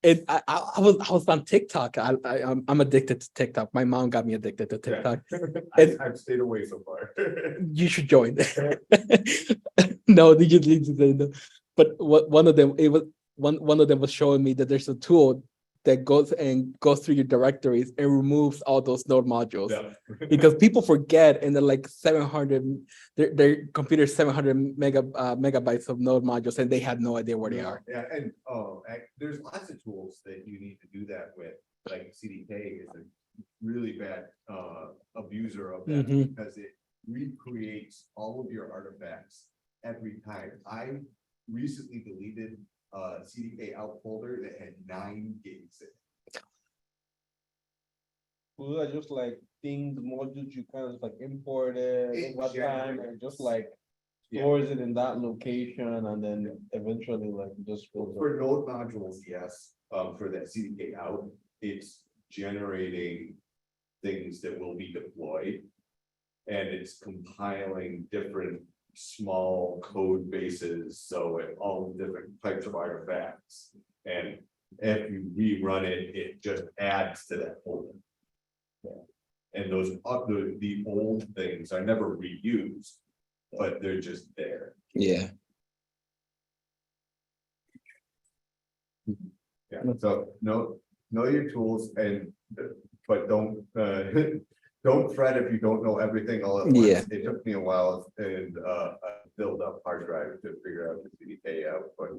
it I was on TikTok. I'm addicted to TikTok. My mom got me addicted to TikTok. I've stayed away so far. You should join. No, you just need to say no. But one of them, it was one of them was showing me that there's a tool that goes through your directories and removes all those node modules. Yeah. Because people forget, and they're like 700, their computer's 700 megabytes of node modules, and they have no idea where they are. Yeah, and there's lots of tools that you need to do that with. Like CDK is a really bad abuser of that Mhm. because it recreates all of your artifacts every time. I recently deleted a CDK out folder that had 9 gigs in it. Well, are just like things, modules you kind of like imported It over time generates- and just like Yeah. stores it in that location and then eventually like just goes. For node modules, yes. For that CDK out, it's generating things that will be deployed. And it's compiling different small code bases, so it all different types of artifacts. And if you rerun it, it just adds to that folder. And those the old things are never reused, but they're just there. Yeah. Yeah, so know your tools and, but don't, don't fret if you don't know everything all at once. Yeah. It took me a while and, build up hard drive to figure out the CDK out, but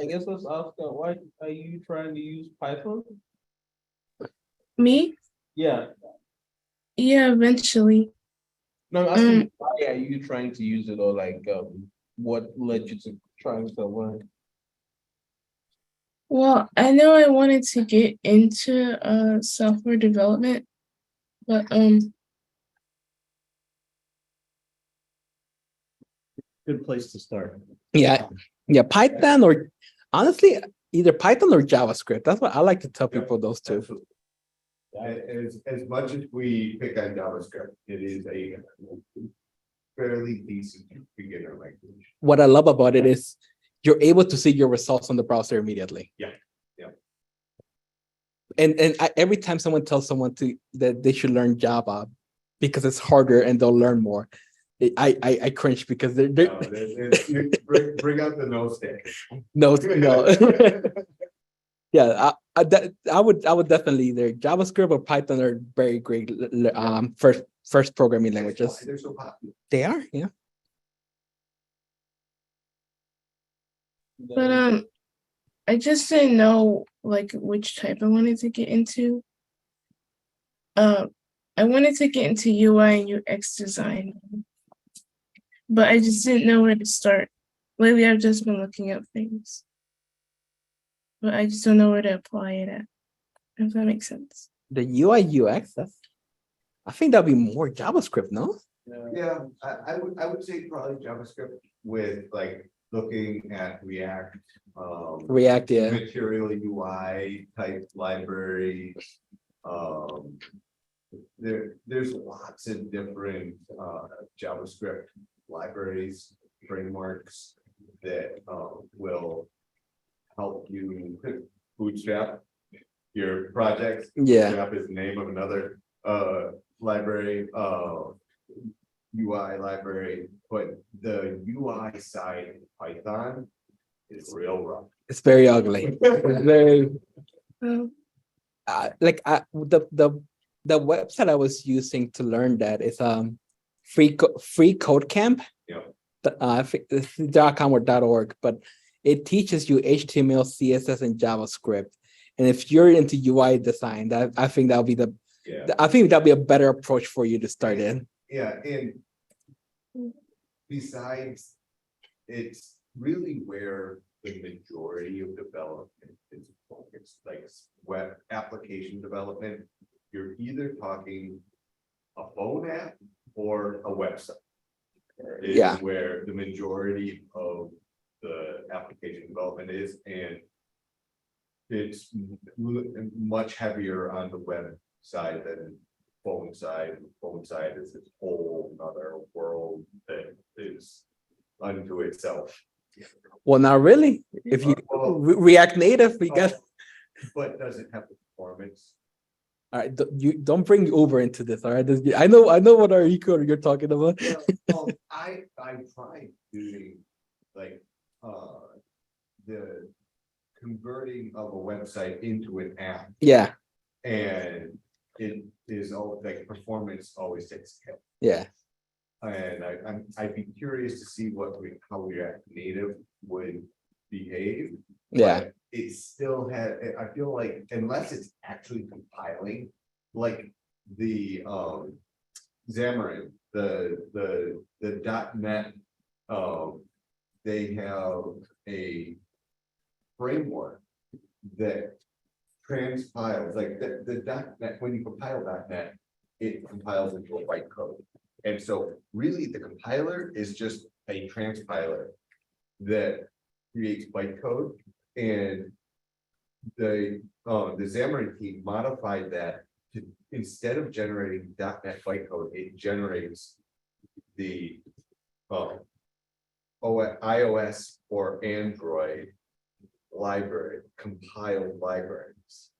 I guess let's ask, why are you trying to use Python? Me? Yeah, Yeah, eventually. no, I'm asking why are you trying to use it or like, what led you to trying to learn? Well, I know I wanted to get into software development, but Good place to start. Yeah. Python, or honestly, either Python or JavaScript. That's what I like to tell people, those two. as much as we pick on JavaScript, it is a fairly decent beginner language. What I love about it is you're able to see your results on the browser immediately. Yeah. And every time someone tells someone that they should learn Java because it's harder and they'll learn more, I cringe because they're No, bring out the no stick. no. Yeah, I would definitely either JavaScript or Python are very great first programming languages. They're so popular. They are, yeah. but I just didn't know like which type I wanted to get into. I wanted to get into UI and UX design, but I just didn't know where to start. Lately, I've just been looking up things, but I just don't know where to apply it at. If that makes sense. The UI UX, I think that'd be more JavaScript, no? Yeah, I would say probably JavaScript with like looking at React. React, yeah. Material UI type libraries. There's lots of different JavaScript libraries, frameworks that will help you bootstrap your project. Yeah. Bootstrap is the name of another library, UI library, but the UI side in Python is real rough. It's very ugly. It's very Well, the website I was using to learn that is free code camp. Yeah. I think it's .com or .org, but it teaches you HTML, CSS, and JavaScript. And if you're into UI design, I think that'll be I think that'll be a better approach for you to start in. Yeah, and besides, it's really where the majority of development is focused, like web application development. You're either talking a phone app or a website. Is Yeah. where the majority of the application development is, and it's much heavier on the web side than phone side. Phone side is this whole other world that is unto itself. Well, not really. If you React Native, we got. But does it have the performance? All right, you don't bring Uber into this. All right, I know what you're talking about. Well, I tried doing like the converting of a website into an app, Yeah, and it is all like performance always takes care. yeah. And I'd be curious to see how React Native would behave. Yeah. But it still had, I feel like unless it's actually compiling, like the Xamarin, the .NET, they have a framework that transpiles, like the .NET, when you compile .NET, it compiles into a bytecode. And so really the compiler is just a transpiler that creates bytecode, and the Xamarin team modified that to, instead of generating .NET bytecode, it generates the iOS or Android library, compiled libraries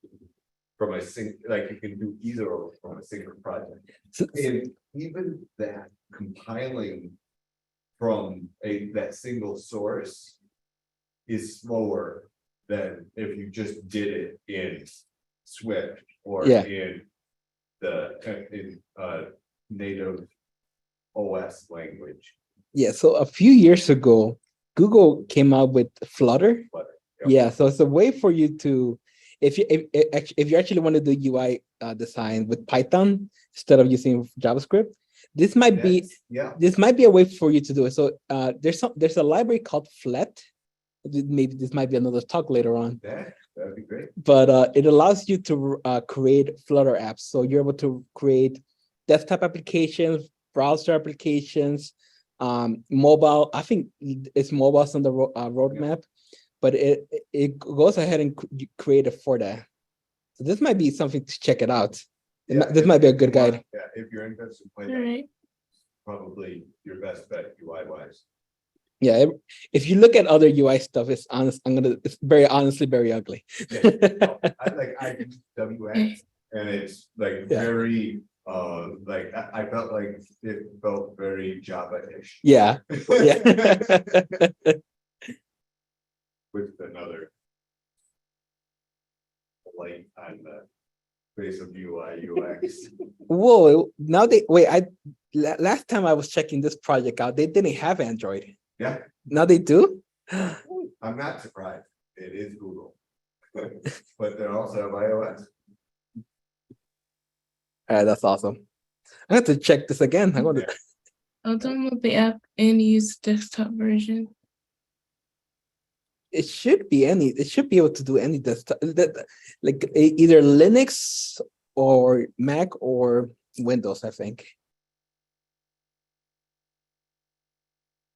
from a like you can do either from a single project. And even that compiling from that single source is slower than if you just did it in Swift or in the native OS language. Yeah, so a few years ago, Google came out with Flutter. Yeah, so it's a way for you to, if you actually want to do UI design with Python instead of using JavaScript, this might be a way for you to do it. So there's a library called Flet. Maybe this might be another talk later on. That'd be great. But it allows you to create Flutter apps. So you're able to create desktop applications, browser applications, mobile. I think it's mobile's on the roadmap, but it goes ahead and create it for that. So this might be something to check it out. This might be a good guide. Yeah, if you're interested in playing right. Probably your best bet UI wise. Yeah, if you look at other UI stuff, it's very honestly very ugly. I use WX, and it's like very like I felt like it felt very Java-ish. Yeah. Yeah. With another light on the face of UI UX. Whoa! Now last time I was checking this project out, they didn't have Android. Yeah. Now they do. I'm not surprised. It is Google, but they also have iOS. All right, that's awesome. I have to check this again. I'm going to. I'll download the app and use desktop version. It should be able to do any desktop, like either Linux or Mac or Windows, I think.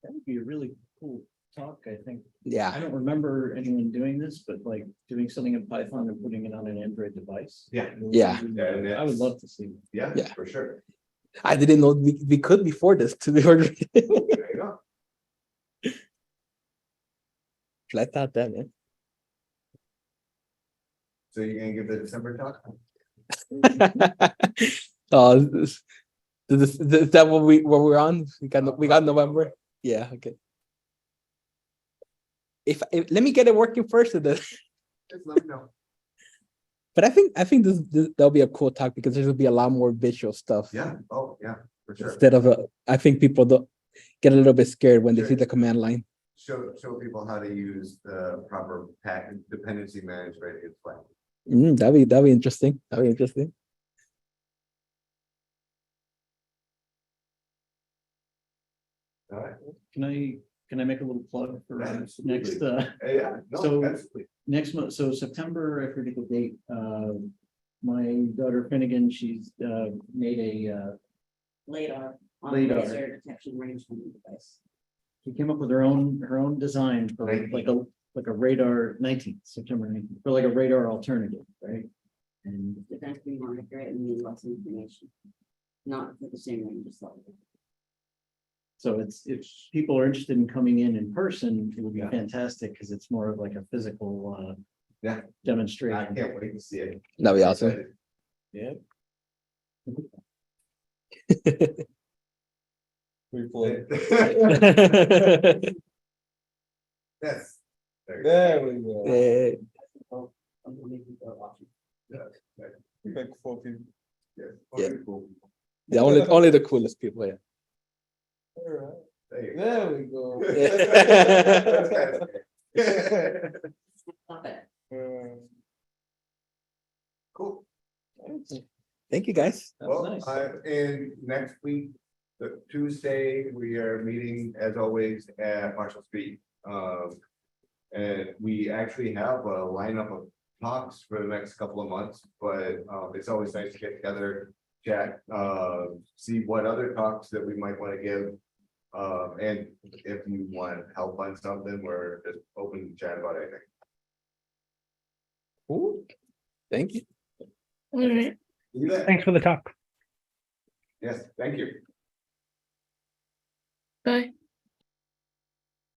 That would be a really cool talk, I think. I Yeah, don't remember anyone doing this, but like doing something in Python and putting it on an Android device. Yeah. Yeah. Yeah, I would love to see. Yeah, Yeah. for sure. I didn't know we could before this to the order. There you go. I thought that, man. So you're gonna give the December talk? Oh, is that what we're on? We got November. Yeah, okay. If let me get it working first, and then, Just let me know. but I think this that'll be a cool talk because there's gonna be a lot more visual stuff. Yeah, oh, yeah, for sure. Instead of I think people don't get a little bit scared when they see Sure. the command line. Show people how to use the proper package dependency management in Flash. That'd be interesting. That'd be interesting. All right. Can I make a little plug for Absolutely. next, Yeah, no, So- absolutely. next month, so September, I forget the date, my daughter Finnegan, she's, made a, LiDAR on LiDAR. laser detection range device. she came up with her own design for like a radar 19th, September 19th, for like a radar alternative, right? And It's designed to be more accurate and need less information. Not for the same range as Saldivar. so it's, if people are interested in coming in person, it would be Yeah. fantastic, because it's more of like a physical, Yeah. I demonstration. can't wait to see it. That'd be awesome. Yeah. Free play. Yes. There you go. There we go. Back for people. Yes. Yeah. Okay, cool. The only the coolest people. Yeah. Alright. There you go. There we go. Stop it. Cool. Thank you, guys. That was Well, nice. and next week, the Tuesday, we are meeting as always at Marshall Street. And we actually have a lineup of talks for the next couple of months, but it's always nice to get together, chat, see what other talks that we might want to give. And if you want help on something, we're just open to chat about anything. Cool. Thank you. All right. You bet. Thanks for the talk. Yes, thank you. Bye.